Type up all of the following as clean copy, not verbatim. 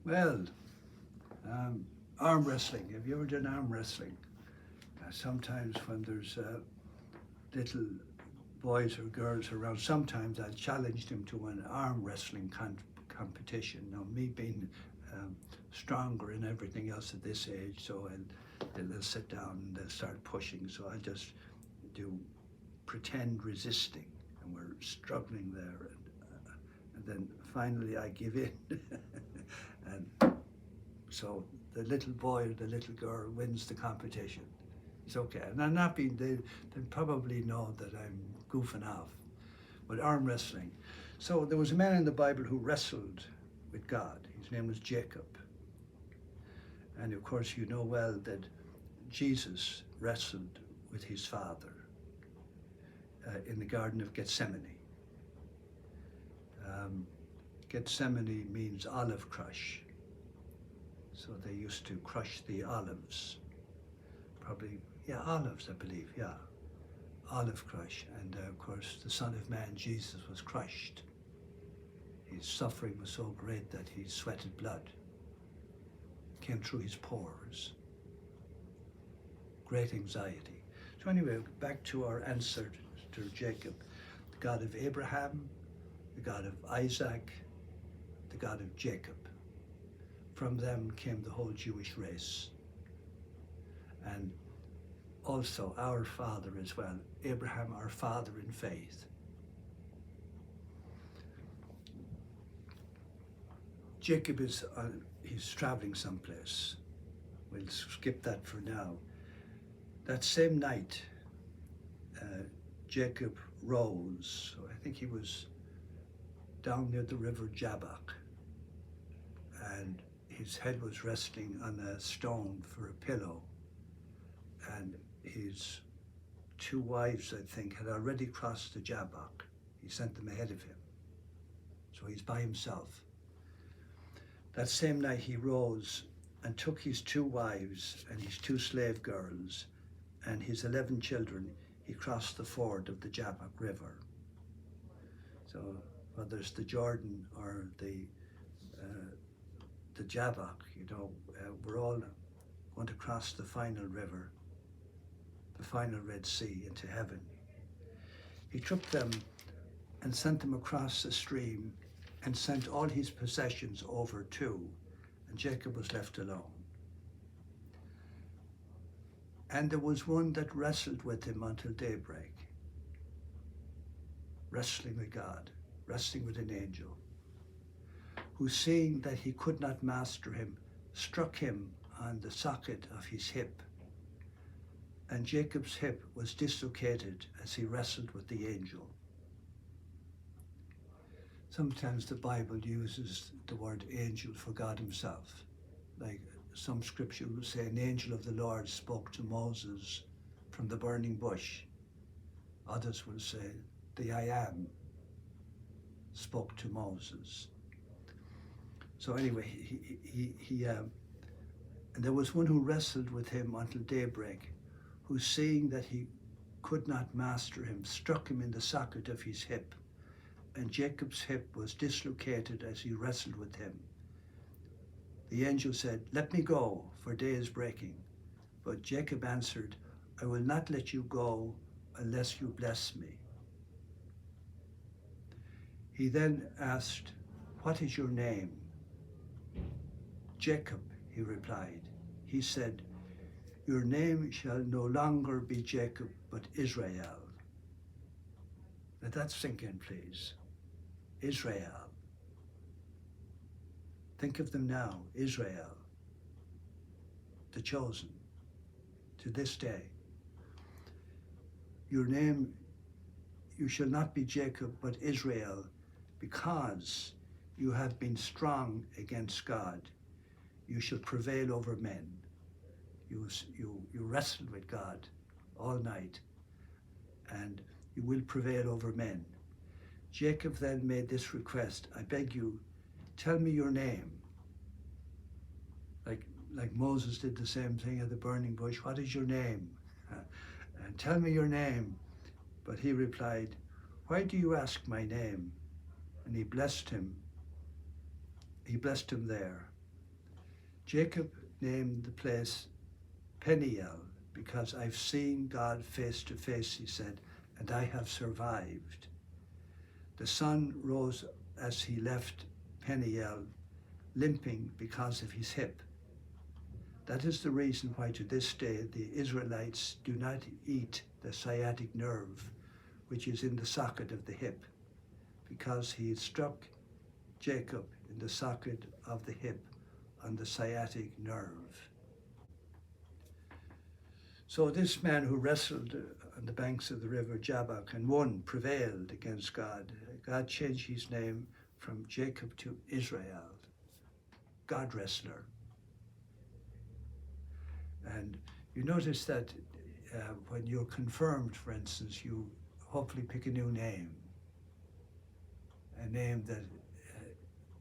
Well, arm wrestling. Have you ever done arm wrestling? Sometimes when there's little boys or girls around, sometimes I challenge them to an arm wrestling competition. Now, me being um, stronger and everything else at this age, so they'll sit down and they'll start pushing. So I just do pretend resisting, and we're struggling there, and then finally I give in, and so the little boy or the little girl wins the competition. It's okay, and I'm not being. They probably know that I'm goofing off, but arm wrestling. So there was a man in the Bible who wrestled with God. His name was Jacob, and of course you know well that Jesus wrestled with his father in the Garden of Gethsemane. Gethsemane means olive crush. So they used to crush the olives. Probably, yeah, olives, I believe, yeah. Olive crush. And of course, the Son of Man, Jesus, was crushed. His suffering was so great that he sweated blood. Came through his pores. Great anxiety. So anyway, back to our answer to Jacob. The God of Abraham, the God of Isaac, the God of Jacob. From them came the whole Jewish race. And also our father as well, Abraham, our father in faith. Jacob he's traveling someplace. We'll skip that for now. That same night, Jacob rose. So I think he was down near the river Jabbok, and his head was resting on a stone for a pillow, and his two wives, I think, had already crossed the Jabbok. He sent them ahead of him, so he's by himself. That same night he rose and took his two wives and his two slave girls and his 11 children. He crossed the ford of the Jabbok River. So whether it's the Jordan or the Jabbok, we're all going to cross the final river, the final Red Sea, into heaven. He took them and sent them across the stream and sent all his possessions over too, and Jacob was left alone. And there was one that wrestled with him until daybreak, wrestling with God, wrestling with an angel, who, seeing that he could not master him, struck him on the socket of his hip. And Jacob's hip was dislocated as he wrestled with the angel. Sometimes the Bible uses the word angel for God himself. Like some scripture will say, an angel of the Lord spoke to Moses from the burning bush. Others will say, the I am spoke to Moses. So anyway, and there was one who wrestled with him until daybreak, who, seeing that he could not master him, struck him in the socket of his hip. And Jacob's hip was dislocated as he wrestled with him. The angel said, "Let me go, for day is breaking." But Jacob answered, "I will not let you go unless you bless me." He then asked, "What is your name?" "Jacob," he replied. He said, "Your name shall no longer be Jacob, but Israel." Let that sink in, please. Israel. Think of them now, Israel, the chosen, to this day. Your name, you shall not be Jacob, but Israel, because you have been strong against God. You shall prevail over men. You wrestled with God all night, and you will prevail over men. Jacob then made this request, "I beg you, tell me your name." Like Moses did the same thing at the burning bush. "What is your name?" And "Tell me your name." But he replied, "Why do you ask my name?" And he blessed him. He blessed him there. Jacob named the place Peniel because I've seen God face to face, he said, and I have survived. The sun rose as he left Peniel, limping because of his hip. That is the reason why to this day the Israelites do not eat the sciatic nerve, which is in the socket of the hip, because he had struck Jacob in the socket of the hip on the sciatic nerve. So this man who wrestled on the banks of the river Jabbok and won, prevailed against God. God changed his name from Jacob to Israel, God wrestler. And you notice that when you're confirmed, for instance, you hopefully pick a new name, a name that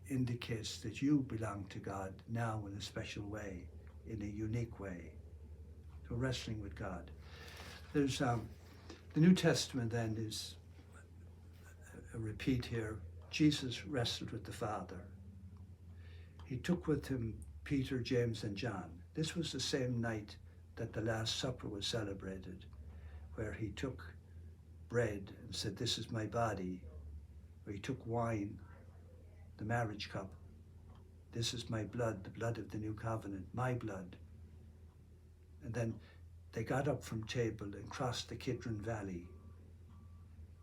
indicates that you belong to God now in a special way, in a unique way. So wrestling with God. There's the New Testament then is a repeat here. Jesus wrestled with the Father. He took with him Peter, James, and John. This was the same night that the Last Supper was celebrated, where he took bread and said, "This is my body," where he took wine, the marriage cup. "This is my blood, the blood of the new covenant, my blood." And then they got up from table and crossed the Kidron Valley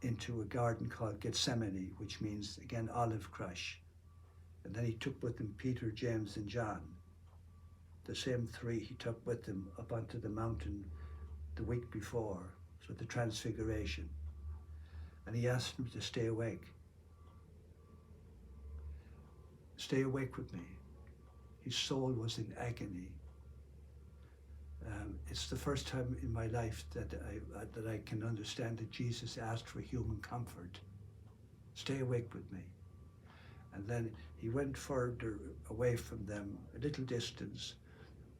into a garden called Gethsemane, which means, again, olive crush. And then he took with him Peter, James, and John. The same three he took with him up onto the mountain the week before, so the Transfiguration. And he asked them to stay awake. Stay awake with me. His soul was in agony. It's the first time in my life that I can understand that Jesus asked for human comfort. Stay awake with me. And then he went further away from them, a little distance,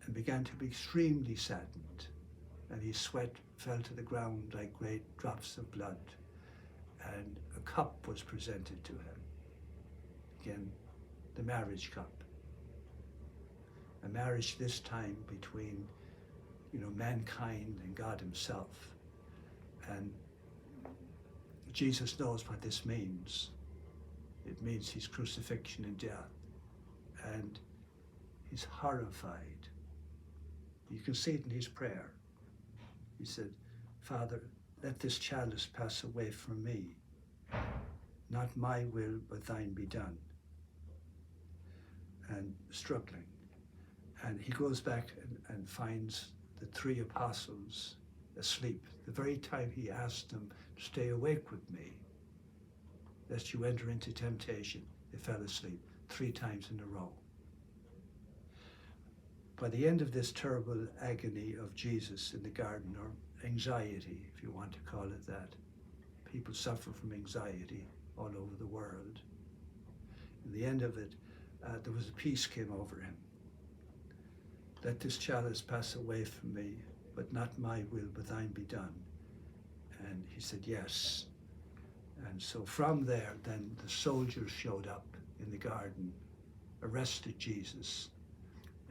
and began to be extremely saddened. And his sweat fell to the ground like great drops of blood. And a cup was presented to him. Again, the marriage cup. A marriage this time between mankind and God himself. And Jesus knows what this means. It means his crucifixion and death. And he's horrified. You can see it in his prayer. He said, "Father, let this chalice pass away from me. Not my will, but thine be done." And struggling. And he goes back and finds the three apostles asleep. The very time he asked them to stay awake with me, lest you enter into temptation, they fell asleep 3 times in a row. By the end of this terrible agony of Jesus in the garden, or anxiety, if you want to call it that, people suffer from anxiety all over the world. In the end of it, there was a peace came over him. "Let this chalice pass away from me, but not my will, but thine be done." And he said, "Yes." And so from there, then the soldiers showed up in the garden, arrested Jesus,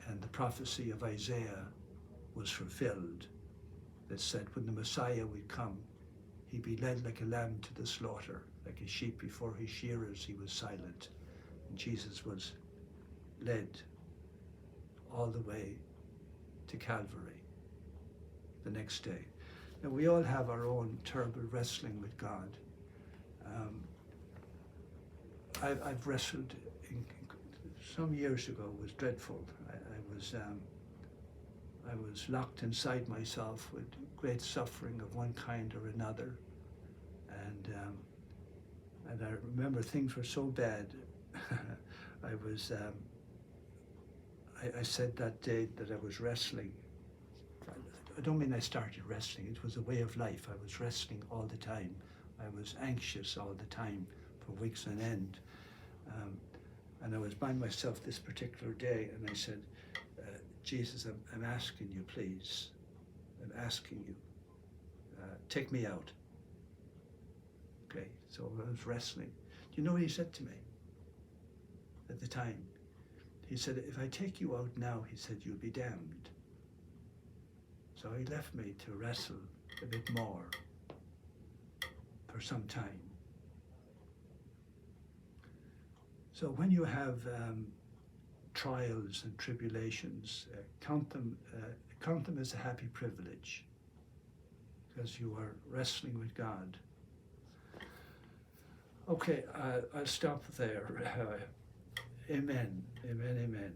and the prophecy of Isaiah was fulfilled that said when the Messiah would come, he'd be led like a lamb to the slaughter, like a sheep before his shearers he was silent. And Jesus was led all the way to Calvary the next day. Now we all have our own terrible wrestling with God. I've wrestled some years ago. It was dreadful. I was locked inside myself with great suffering of one kind or another, and I remember things were so bad. I said that day that I was wrestling. I don't mean I started wrestling. It was a way of life. I was wrestling all the time. I was anxious all the time for weeks on end. And I was by myself this particular day, and I said, "Jesus, I'm asking you, please. I'm asking you. Take me out." Okay, so I was wrestling. Do you know what he said to me at the time? He said, if I take you out now, he said, you'll be damned. So he left me to wrestle a bit more for some time. So when you have trials and tribulations, count them as a happy privilege, because you are wrestling with God. Okay, I'll stop there. Amen, amen, amen.